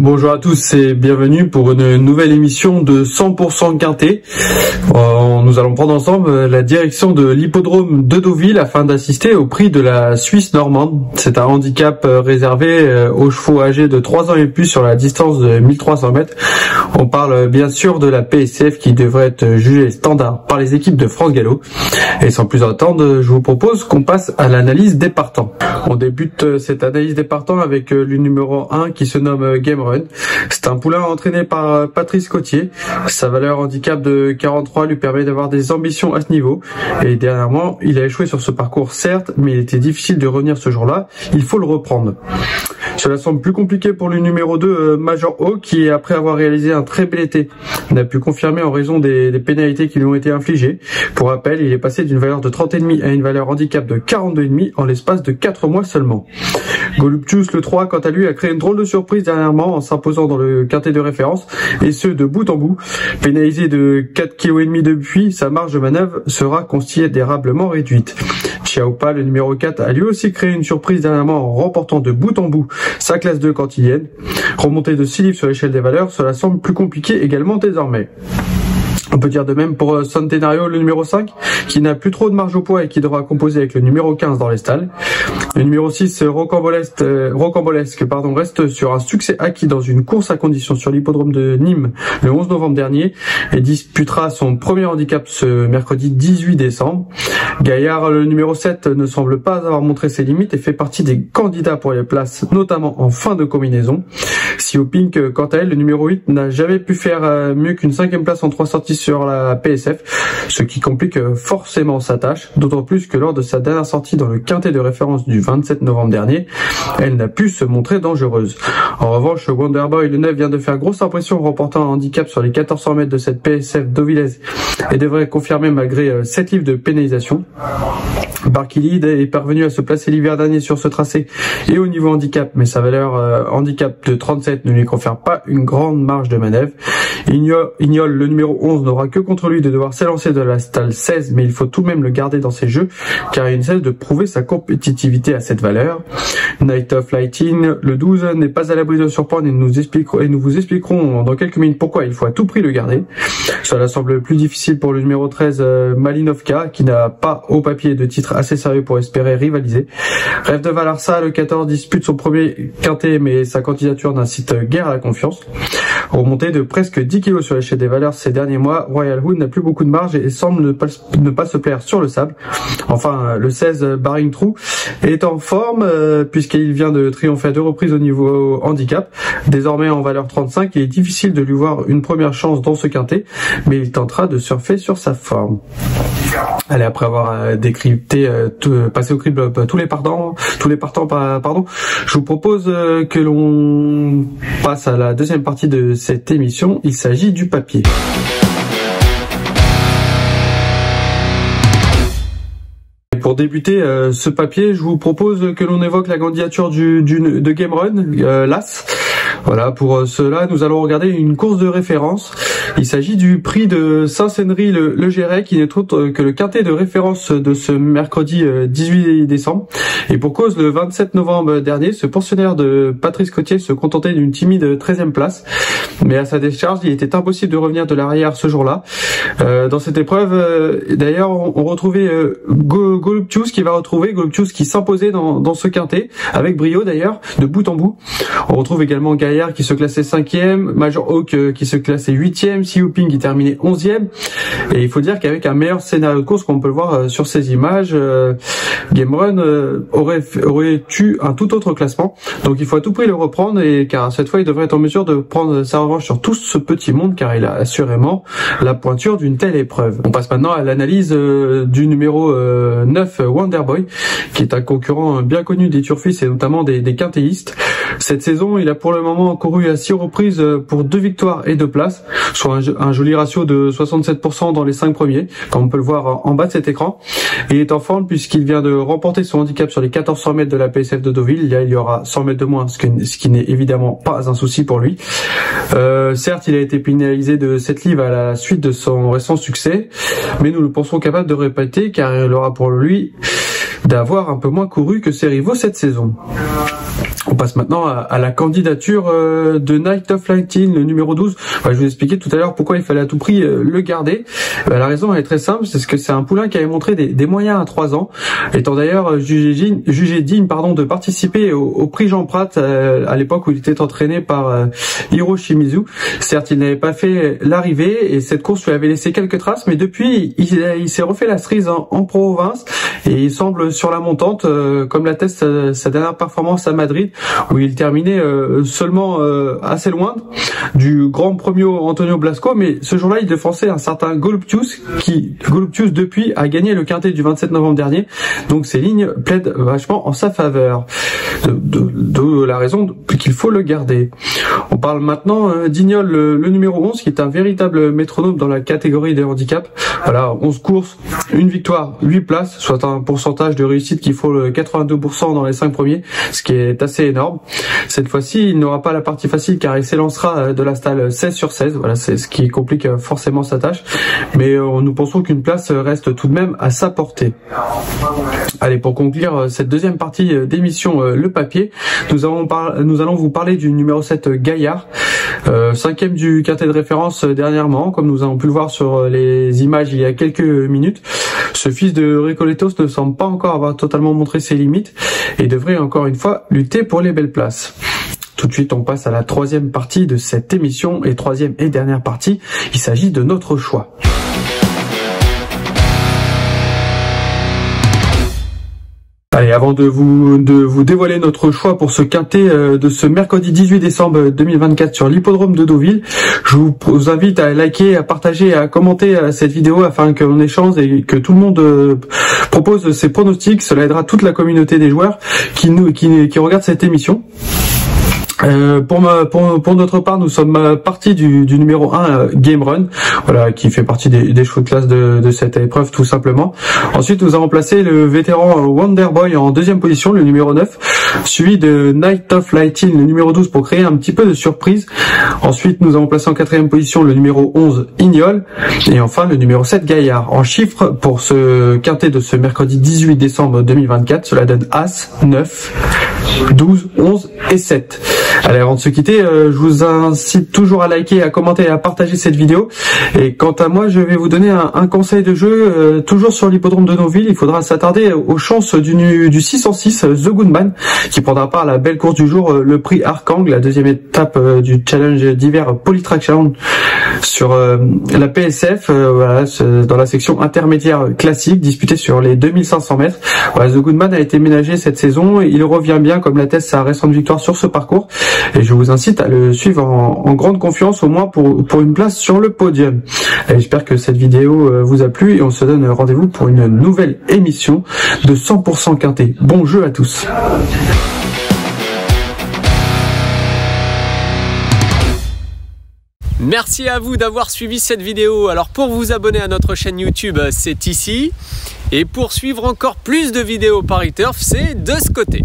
Bonjour à tous et bienvenue pour une nouvelle émission de 100% Quintet. Nous allons prendre ensemble la direction de l'hippodrome de Deauville afin d'assister au prix de la Suisse normande. C'est un handicap réservé aux chevaux âgés de 3 ans et plus sur la distance de 1300 mètres. On parle bien sûr de la PSF qui devrait être jugée standard par les équipes de France Gallo. Et sans plus attendre, je vous propose qu'on passe à l'analyse des partants. On débute cette analyse des partants avec le numéro 1 qui se nomme Game Run. C'est un poulain entraîné par Patrice Cotier. Sa valeur handicap de 43 lui permet d'avoir des ambitions à ce niveau. Et dernièrement, il a échoué sur ce parcours certes, mais il était difficile de revenir ce jour-là. Il faut le reprendre. Cela semble plus compliqué pour le numéro 2, Major O, qui après avoir réalisé un très bel été, n'a pu confirmer en raison des pénalités qui lui ont été infligées. Pour rappel, il est passé d'une valeur de 30,5 à une valeur handicap de 42,5 en l'espace de 4 mois seulement. Golubcius le 3, quant à lui, a créé une drôle de surprise dernièrement en s'imposant dans le quintet de référence, et ce de bout en bout. Pénalisé de 4,5 kg depuis, sa marge de manœuvre sera considérablement réduite. Chiaopa, le numéro 4, a lui aussi créé une surprise dernièrement en remportant de bout en bout sa classe 2 cantilienne. Remontée de 6 livres sur l'échelle des valeurs, cela semble plus compliqué également désormais. On peut dire de même pour Centenario, le numéro 5, qui n'a plus trop de marge au poids et qui devra composer avec le numéro 15 dans les stalles. Le numéro 6, Rocambolesque, reste sur un succès acquis dans une course à condition sur l'hippodrome de Nîmes le 11 novembre dernier et disputera son premier handicap ce mercredi 18 décembre. Gaillard, le numéro 7, ne semble pas avoir montré ses limites et fait partie des candidats pour les places, notamment en fin de combinaison. Sio Pink, quant à elle, le numéro 8, n'a jamais pu faire mieux qu'une 5e place en 3 sorties sur la PSF, ce qui complique forcément sa tâche, d'autant plus que lors de sa dernière sortie dans le quintet de référence du 27 novembre dernier, elle n'a pu se montrer dangereuse. En revanche, Wonderboy, le 9, vient de faire grosse impression en remportant un handicap sur les 1400 mètres de cette PSF deauvillaise et devrait confirmer malgré 7 livres de pénalisation. Barkilid est parvenu à se placer l'hiver dernier sur ce tracé et au niveau handicap, mais sa valeur handicap de 37 ne lui confère pas une grande marge de manœuvre. Ignol, le numéro 11, n'aura que contre lui de devoir s'élancer de la stalle 16, mais il faut tout de même le garder dans ses jeux car il essaie de prouver sa compétitivité à cette valeur. Night of Lighting, le 12, n'est pas à l'abri de surprendre et nous vous expliquerons dans quelques minutes pourquoi il faut à tout prix le garder. Cela semble plus difficile pour le numéro 13, Malinovka, qui n'a pas au papier de titre assez sérieux pour espérer rivaliser. Rêve de Valarsa, le 14, dispute son premier quintet, mais sa candidature n'incite guère à la confiance. Remonté de presque 10 kg sur l'échelle des valeurs ces derniers mois, Royal Hood n'a plus beaucoup de marge et semble ne pas se plaire sur le sable. Enfin, le 16, Barring True, est en forme puisqu'il vient de triompher à 2 reprises au niveau handicap. Désormais en valeur 35, il est difficile de lui voir une première chance dans ce quintet, mais il tentera de surfer sur sa forme. Allez, après avoir décrypté, passé au crible tous les partants, je vous propose que l'on passe à la deuxième partie de cette émission. Il s'agit du papier. Pour débuter ce papier, je vous propose que l'on évoque la candidature de Game Run, l'As. Voilà, pour cela, nous allons regarder une course de référence. Il s'agit du prix de Saint-Sénry le Géret, qui n'est autre que le quintet de référence de ce mercredi 18 décembre. Et pour cause, le 27 novembre dernier, ce pensionnaire de Patrice Cotier se contentait d'une timide 13e place. Mais à sa décharge, il était impossible de revenir de l'arrière ce jour-là. Dans cette épreuve, d'ailleurs, on retrouvait Golubcius qui s'imposait dans ce quintet, avec brio d'ailleurs, de bout en bout. On retrouve également Gaillard qui se classait 5e, Major Hawk qui se classait 8e, Sio Ping qui terminait 11e. Et il faut dire qu'avec un meilleur scénario de course qu'on peut le voir sur ces images, Game Run aurait eu un tout autre classement. Donc il faut à tout prix le reprendre, car cette fois il devrait être en mesure de prendre sa revanche sur tout ce petit monde, car il a assurément la pointure d'une telle épreuve. On passe maintenant à l'analyse du numéro 9, Wonderboy, qui est un concurrent bien connu des turfistes et notamment des quintéistes. Cette saison, il a pour le moment couru à 6 reprises pour 2 victoires et 2 places, soit font un joli ratio de 67% dans les 5 premiers, comme on peut le voir en bas de cet écran. Il est en forme puisqu'il vient de remporter son handicap sur les 1400 mètres de la PSF de Deauville. Là, il y aura 100 mètres de moins, ce qui n'est évidemment pas un souci pour lui. Certes, il a été pénalisé de 7 livres à la suite de son récent succès, mais nous le pensons capable de répéter car il aura pour lui d'avoir un peu moins couru que ses rivaux cette saison. On passe maintenant à la candidature de Night of Lightning, le numéro 12. Je vous ai expliqué tout à l'heure pourquoi il fallait à tout prix le garder. La raison est très simple, c'est que c'est un poulain qui avait montré des moyens à 3 ans, étant d'ailleurs jugé digne de participer au prix Jean Prat à l'époque où il était entraîné par Hiro Shimizu. Certes, il n'avait pas fait l'arrivée et cette course lui avait laissé quelques traces, mais depuis, il s'est refait la cerise en province et il semble sur la montante, comme l'atteste sa dernière performance à Madrid, où il terminait seulement assez loin du grand premier Antonio Blasco, mais ce jour-là il défonçait un certain Golubtius qui depuis a gagné le quintet du 27 novembre dernier, donc ces lignes plaident vachement en sa faveur, de la raison qu'il faut le garder. On parle maintenant d'Ignol, le numéro 11, qui est un véritable métronome dans la catégorie des handicaps. Voilà, 11 courses, une victoire, 8 places, soit un pourcentage de réussite qu'il faut 82% dans les 5 premiers, ce qui est assez énorme. Cette fois-ci, il n'aura pas la partie facile car il s'élancera de la stalle 16 sur 16. Voilà, c'est ce qui complique forcément sa tâche. Mais nous pensons qu'une place reste tout de même à sa portée. Allez, pour conclure cette deuxième partie d'émission, le papier, nous allons vous parler du numéro 7 Gaillard, 5e du quintet de référence dernièrement, comme nous avons pu le voir sur les images il y a quelques minutes. Ce fils de Recoletos ne semble pas encore avoir totalement montré ses limites et devrait encore une fois lutter pour les belles places. Tout de suite, on passe à la troisième partie de cette émission et troisième et dernière partie. Il s'agit de notre choix. Allez, avant de vous dévoiler notre choix pour ce quintet de ce mercredi 18 décembre 2024 sur l'hippodrome de Deauville, je vous invite à liker, à partager et à commenter cette vidéo afin que l'on échange et que tout le monde propose ses pronostics. Cela aidera toute la communauté des joueurs qui regardent cette émission. Pour notre part, nous sommes partis du numéro 1 Game Run, voilà, qui fait partie des chevaux de classe de cette épreuve tout simplement. Ensuite, nous avons placé le vétéran Wonder Boy en deuxième position, le numéro 9, suivi de Night of Lightning, le numéro 12, pour créer un petit peu de surprise. Ensuite, nous avons placé en quatrième position le numéro 11 Ignol et enfin le numéro 7 Gaillard. En chiffres, pour ce quintet de ce mercredi 18 décembre 2024, cela donne As, 9, 12, 11 et 7. Allez, avant de se quitter, je vous incite toujours à liker, à commenter et à partager cette vidéo. Et quant à moi, je vais vous donner un conseil de jeu, toujours sur l'hippodrome de Deauville. Il faudra s'attarder aux chances du 606 The Goodman, qui prendra part à la belle course du jour, le prix Archangle, la deuxième étape du challenge d'hiver Polytraction sur la PSF, voilà, dans la section intermédiaire classique, disputée sur les 2500 mètres. Voilà, The Goodman a été ménagé cette saison, il revient bien comme l'atteste sa récente victoire sur ce parcours. Et je vous incite à le suivre en grande confiance, au moins pour une place sur le podium. J'espère que cette vidéo vous a plu et on se donne rendez-vous pour une nouvelle émission de 100% quintet. Bon jeu à tous. Merci à vous d'avoir suivi cette vidéo. Alors pour vous abonner à notre chaîne YouTube, c'est ici. Et pour suivre encore plus de vidéos Paris Turf, c'est de ce côté.